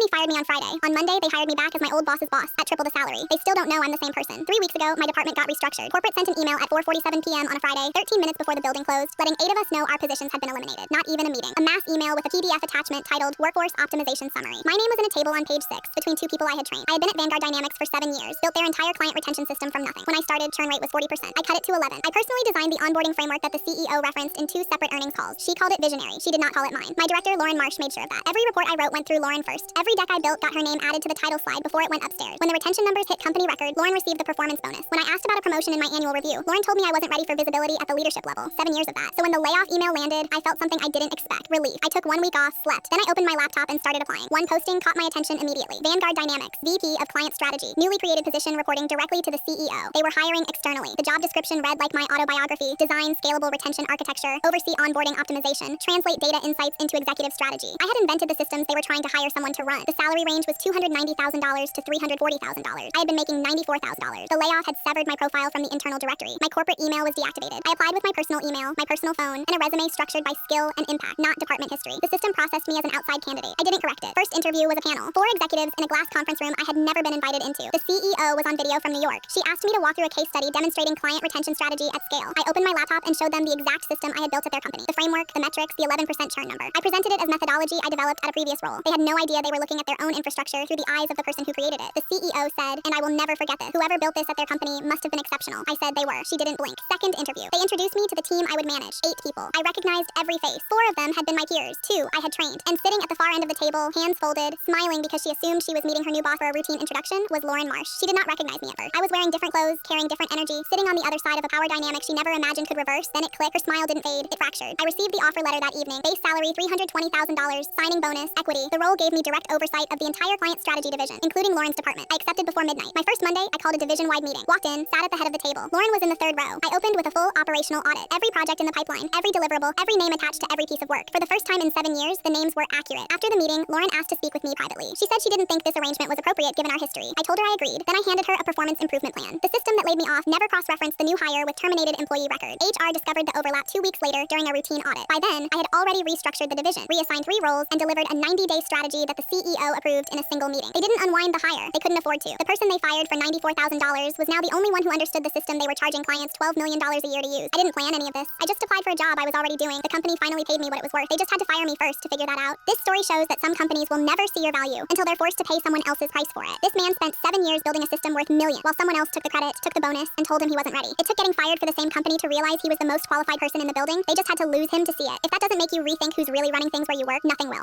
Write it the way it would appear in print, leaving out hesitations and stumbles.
company fired me on Friday. On Monday, they hired me back as my old boss's boss at triple the salary. They still don't know I'm the same person. 3 weeks ago, my department got restructured. Corporate sent an email at 4:47 p.m. on a Friday, 13 minutes before the building closed, letting 8 of us know our positions had been eliminated. Not even a meeting. A mass email with a PDF attachment titled Workforce Optimization Summary. My name was in a table on page 6 between 2 people I had trained. I had been at Vanguard Dynamics for 7 years, built their entire client retention system from nothing. When I started, churn rate was 40%. I cut it to 11. I personally designed the onboarding framework that the CEO referenced in 2 separate earnings calls. She called it visionary. She did not call it mine. My director, Lauren Marsh, made sure of that. Every report I wrote went through Lauren first. Every deck I built got her name added to the title slide before it went upstairs. When the retention numbers hit company record, Lauren received the performance bonus. When I asked about a promotion in my annual review, Lauren told me I wasn't ready for visibility at the leadership level. 7 years of that. So when the layoff email landed, I felt something I didn't expect. Relief. I took 1 week off, slept. Then I opened my laptop and started applying. One posting caught my attention immediately. Vanguard Dynamics, VP of Client Strategy. Newly created position reporting directly to the CEO. They were hiring externally. The job description read like my autobiography: design scalable retention architecture, oversee onboarding optimization, translate data insights into executive strategy. I had invented the systems they were trying to hire someone to run. The salary range was $290,000 to $340,000. I had been making $94,000. The layoff had severed my profile from the internal directory. My corporate email was deactivated. I applied with my personal email, my personal phone, and a resume structured by skill and impact, not department history. The system processed me as an outside candidate. I didn't correct it. First interview was a panel. 4 executives in a glass conference room I had never been invited into. The CEO was on video from New York. She asked me to walk through a case study demonstrating client retention strategy at scale. I opened my laptop and showed them the exact system I had built at their company. The framework, the metrics, the 11% churn number. I presented it as methodology I developed at a previous role. They had no idea they were looking at their own infrastructure through the eyes of the person who created it. The CEO said, and I will never forget this, whoever built this at their company must have been exceptional. I said they were. She didn't blink. Second interview. They introduced me to the team I would manage. 8 people. I recognized every face. 4 of them had been my peers. 2 I had trained. And sitting at the far end of the table, hands folded, smiling because she assumed she was meeting her new boss for a routine introduction, was Lauren Marsh. She did not recognize me at first. I was wearing different clothes, carrying different energy, sitting on the other side of a power dynamic she never imagined could reverse. Then it clicked. Her smile didn't fade. It fractured. I received the offer letter that evening. Base salary $320,000, signing bonus, equity. The role gave me direct oversight of the entire client strategy division, including Lauren's department. I accepted before midnight. My first Monday, I called a division-wide meeting. Walked in, sat at the head of the table. Lauren was in the 3rd row. I opened with a full operational audit. Every project in the pipeline, every deliverable, every name attached to every piece of work. For the first time in 7 years, the names were accurate. After the meeting, Lauren asked to speak with me privately. She said she didn't think this arrangement was appropriate given our history. I told her I agreed. Then I handed her a performance improvement plan. The system that laid me off never cross-referenced the new hire with terminated employee record. HR discovered the overlap 2 weeks later during a routine audit. By then, I had already restructured the division, reassigned 3 roles, and delivered a 90-day strategy that the CEO approved in a single meeting. They didn't unwind the hire. They couldn't afford to. The person they fired for $94,000 was now the only one who understood the system they were charging clients $12 million a year to use. I didn't plan any of this. I just applied for a job I was already doing. The company finally paid me what it was worth. They just had to fire me first to figure that out. This story shows that some companies will never see your value until they're forced to pay someone else's price for it. This man spent 7 years building a system worth millions, while someone else took the credit, took the bonus, and told him he wasn't ready. It took getting fired for the same company to realize he was the most qualified person in the building. They just had to lose him to see it. If that doesn't make you rethink who's really running things where you work, nothing will.